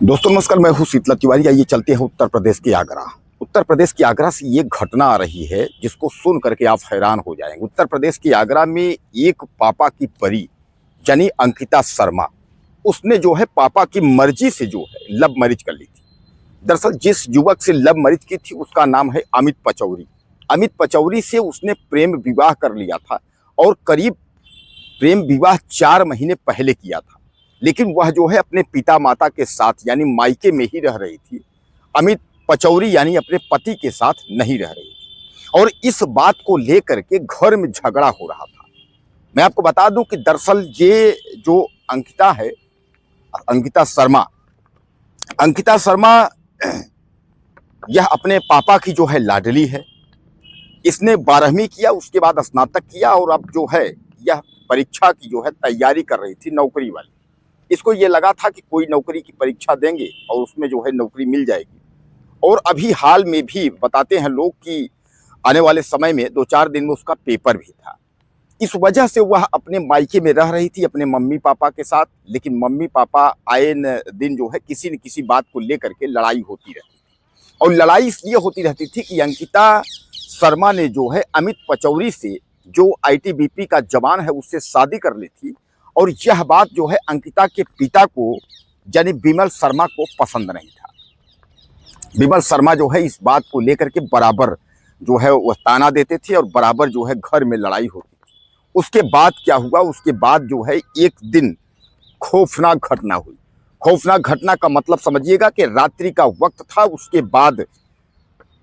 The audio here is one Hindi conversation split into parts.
दोस्तों नमस्कार, मैं हूं शीतला तिवारी। आइए चलते हैं उत्तर प्रदेश के आगरा। उत्तर प्रदेश के आगरा से ये घटना आ रही है जिसको सुन करके आप हैरान हो जाएंगे। उत्तर प्रदेश के आगरा में एक पापा की परी यानी अंकिता शर्मा, उसने जो है पापा की मर्जी से जो है लव मैरिज कर ली थी। दरअसल जिस युवक से लव मैरिज की थी उसका नाम है अमित पचौरी। अमित पचौरी से उसने प्रेम विवाह कर लिया था और करीब प्रेम विवाह 4 महीने पहले किया था। लेकिन वह जो है अपने पिता माता के साथ यानी मायके में ही रह रही थी। अमित पचौरी यानी अपने पति के साथ नहीं रह रही थी और इस बात को लेकर के घर में झगड़ा हो रहा था। मैं आपको बता दूं कि दरअसल ये जो अंकिता है, अंकिता शर्मा यह अपने पापा की जो है लाडली है। इसने 12वीं किया, उसके बाद स्नातक किया और अब जो है यह परीक्षा की जो है तैयारी कर रही थी, नौकरी वाली। इसको ये लगा था कि कोई नौकरी की परीक्षा देंगे और उसमें जो है नौकरी मिल जाएगी। और अभी हाल में भी बताते हैं लोग कि आने वाले समय में 2-4 दिन में उसका पेपर भी था। इस वजह से वह अपने मायके में रह रही थी अपने मम्मी पापा के साथ। लेकिन मम्मी पापा आए दिन जो है किसी न किसी बात को लेकर के लड़ाई होती रहती थी। और लड़ाई इसलिए होती रहती थी कि अंकिता शर्मा ने जो है अमित पचौरी से, जो आईटीबीपी का जवान है, उससे शादी कर ली थी। और यह बात जो है अंकिता के पिता को यानी विमल शर्मा को पसंद नहीं था। विमल शर्मा जो है इस बात को लेकर के बराबर जो है वह ताना देते थे और बराबर जो है घर में लड़ाई होती थी। उसके बाद क्या हुआ, उसके बाद जो है एक दिन खौफनाक घटना हुई। खौफनाक घटना का मतलब समझिएगा कि रात्रि का वक्त था। उसके बाद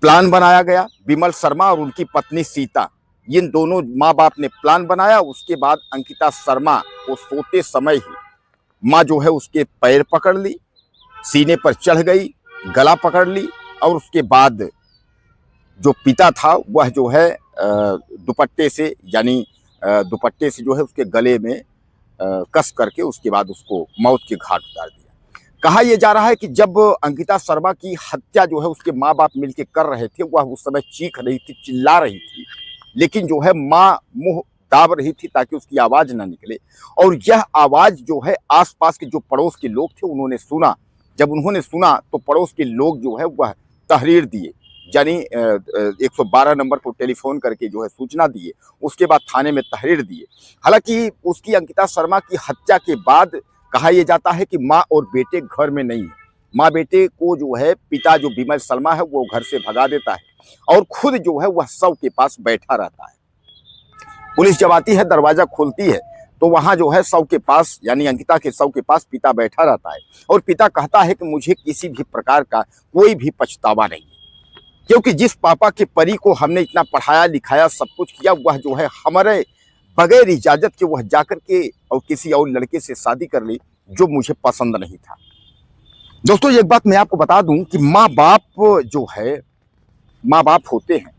प्लान बनाया गया। विमल शर्मा और उनकी पत्नी सीता, इन दोनों माँ बाप ने प्लान बनाया। उसके बाद अंकिता शर्मा को सोते समय ही माँ जो है उसके पैर पकड़ ली, सीने पर चढ़ गई, गला पकड़ ली और उसके बाद जो पिता था वह जो है दुपट्टे से जो है उसके गले में कस करके उसके बाद उसको मौत के घाट उतार दिया। कहा यह जा रहा है कि जब अंकिता शर्मा की हत्या जो है उसके माँ बाप मिलकर कर रहे थे, वह उस समय चीख रही थी, चिल्ला रही थी, लेकिन जो है माँ मुंह दाब रही थी ताकि उसकी आवाज ना निकले। और यह आवाज जो है आसपास के जो पड़ोस के लोग थे उन्होंने सुना। जब उन्होंने सुना तो पड़ोस के लोग जो है वह तहरीर दिए, यानी 112 नंबर पर टेलीफोन करके जो है सूचना दिए। उसके बाद थाने में तहरीर दिए। हालांकि उसकी अंकिता शर्मा की हत्या के बाद कहा यह जाता है कि माँ और बेटे घर में नहीं है। माँ बेटे को जो है पिता जो विमल शर्मा है वो घर से भगा देता है और खुद जो है वह शव के पास बैठा रहता है। पुलिस जब आती है, दरवाजा खोलती है तो वहां जो है शव के पास यानी अंकिता के शव के पास पिता बैठा रहता है और पिता कहता है कि मुझे किसी भी प्रकार का कोई भी पछतावा नहीं है, क्योंकि जिस पापा के परी को हमने इतना पढ़ाया लिखाया सब कुछ किया, वह जो है हमारे बगैर इजाजत के वह जाकर के और किसी और लड़के से शादी कर ली जो मुझे पसंद नहीं था। दोस्तों एक बात मैं आपको बता दूं कि माँ बाप जो है माँ बाप होते हैं,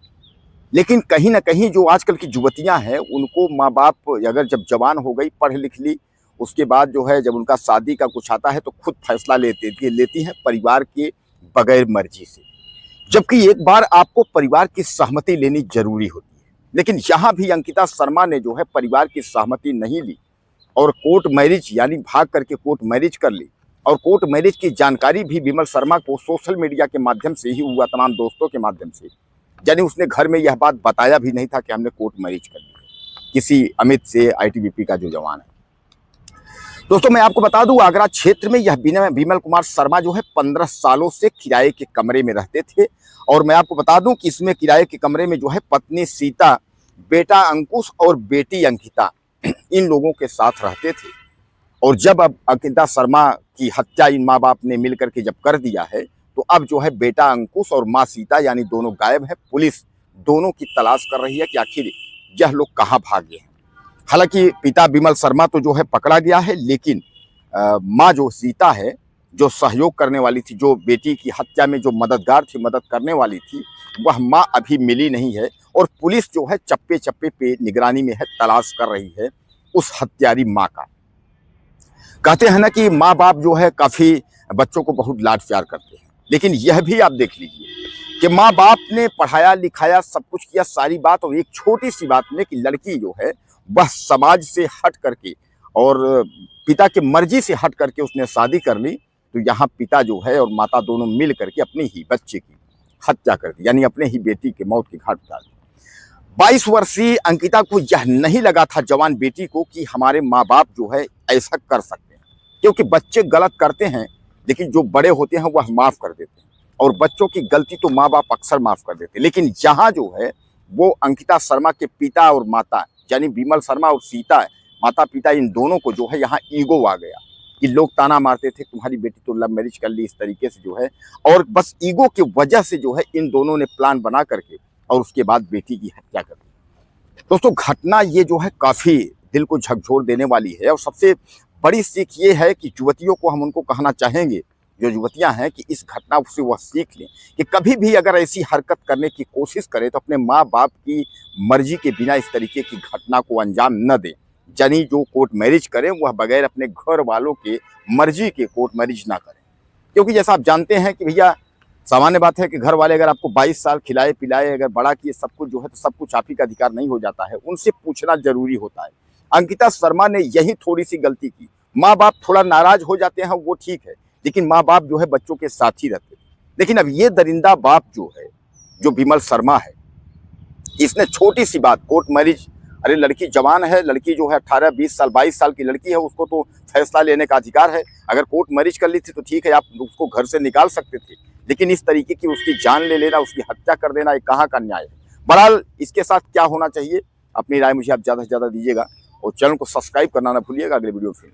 लेकिन कहीं ना कहीं जो आजकल की युवतियां हैं उनको माँ बाप अगर जब जवान हो गई, पढ़ लिख ली, उसके बाद जो है जब उनका शादी का कुछ आता है तो खुद फैसला लेती हैं परिवार के बगैर मर्जी से। जबकि एक बार आपको परिवार की सहमति लेनी जरूरी होती है। लेकिन यहाँ भी अंकिता शर्मा ने जो है परिवार की सहमति नहीं ली और कोर्ट मैरिज यानी भाग करके कोर्ट मैरिज कर ली। और कोर्ट मैरिज की जानकारी भी विमल शर्मा को सोशल मीडिया के माध्यम से ही हुआ, तमाम दोस्तों के माध्यम से। यानी उसने घर में यह बात बताया भी नहीं था कि हमने कोर्ट मैरिज कर ली है किसी अमित से, आईटीबीपी का जो जवान है। दोस्तों मैं आपको बता दूं, आगरा क्षेत्र में यह विमल कुमार शर्मा जो है 15 सालों से किराए के कमरे में रहते थे। और मैं आपको बता दूं कि इसमें किराए के कमरे में जो है पत्नी सीता, बेटा अंकुश और बेटी अंकिता, इन लोगों के साथ रहते थे। और जब अब अंकिता शर्मा की हत्या इन माँ बाप ने मिलकर के जब कर दिया है तो अब जो है बेटा अंकुश और माँ सीता यानी दोनों गायब है। पुलिस दोनों की तलाश कर रही है कि आखिर यह लोग कहाँ भागे हैं। हालांकि पिता विमल शर्मा तो जो है पकड़ा गया है, लेकिन माँ जो सीता है, जो सहयोग करने वाली थी, जो बेटी की हत्या में जो मददगार थी, मदद करने वाली थी, वह माँ अभी मिली नहीं है। और पुलिस जो है चप्पे चप्पे पे निगरानी में है, तलाश कर रही है उस हत्यारी माँ का। कहते हैं ना कि माँ बाप जो है काफी बच्चों को बहुत लाड प्यार करते हैं, लेकिन यह भी आप देख लीजिए कि माँ बाप ने पढ़ाया लिखाया सब कुछ किया सारी बात, और एक छोटी सी बात में कि लड़की जो है वह समाज से हट करके और पिता की मर्जी से हट करके उसने शादी कर ली। तो यहाँ पिता जो है और माता दोनों मिल करके अपने ही बच्चे की हत्या कर दी, यानी अपने ही बेटी के मौत के घाट उतार दी। 22 वर्षीय अंकिता को यह नहीं लगा था जवान बेटी को कि हमारे माँ बाप जो है ऐसा कर सकते हैं, क्योंकि बच्चे गलत करते हैं लेकिन जो बड़े होते हैं वह माफ कर देते हैं, और बच्चों की गलती तो माँ बाप अक्सर माफ कर देते हैं। लेकिन यहाँ जो है वो अंकिता शर्मा के पिता और माता यानी विमल शर्मा और सीता माता पिता इन दोनों को जो है यहाँ ईगो आ गया कि लोग ताना मारते थे तुम्हारी बेटी तो लव मैरिज कर ली इस तरीके से जो है, और बस ईगो की वजह से जो है इन दोनों ने प्लान बना करके और उसके बाद बेटी की हत्या कर दी। दोस्तों घटना ये जो है काफ़ी दिल को झकझोर देने वाली है, और सबसे बड़ी सीख ये है कि युवतियों को हम उनको कहना चाहेंगे, जो युवतियां हैं, कि इस घटना से वह सीख लें कि कभी भी अगर ऐसी हरकत करने की कोशिश करें तो अपने माँ बाप की मर्जी के बिना इस तरीके की घटना को अंजाम न दें। यानी जो कोर्ट मैरिज करें वह बगैर अपने घर वालों के मर्जी के कोर्ट मैरिज ना करें, क्योंकि जैसा आप जानते हैं कि भैया सामान्य बात है कि घर वाले अगर आपको 22 साल खिलाए पिलाए अगर बड़ा किए सब कुछ जो है तो सब कुछ आप ही का अधिकार नहीं हो जाता है, उनसे पूछना जरूरी होता है। अंकिता शर्मा ने यही थोड़ी सी गलती की। माँ बाप थोड़ा नाराज हो जाते हैं वो ठीक है, लेकिन माँ बाप जो है बच्चों के साथ ही रहते हैं। लेकिन अब ये दरिंदा बाप जो है, जो विमल शर्मा है, इसने छोटी सी बात कोर्ट मैरिज, अरे लड़की जवान है, लड़की जो है 18 20 साल 22 साल की लड़की है, उसको तो फैसला लेने का अधिकार है। अगर कोर्ट मैरिज कर ली थी तो ठीक है, आप उसको घर से निकाल सकते थे, लेकिन इस तरीके की उसकी जान ले लेना, उसकी हत्या कर देना, ये कहाँ का न्याय है। बहरहाल इसके साथ क्या होना चाहिए, अपनी राय मुझे आप ज़्यादा से ज़्यादा दीजिएगा, और चैनल को सब्सक्राइब करना ना भूलिएगा। अगले वीडियो फिर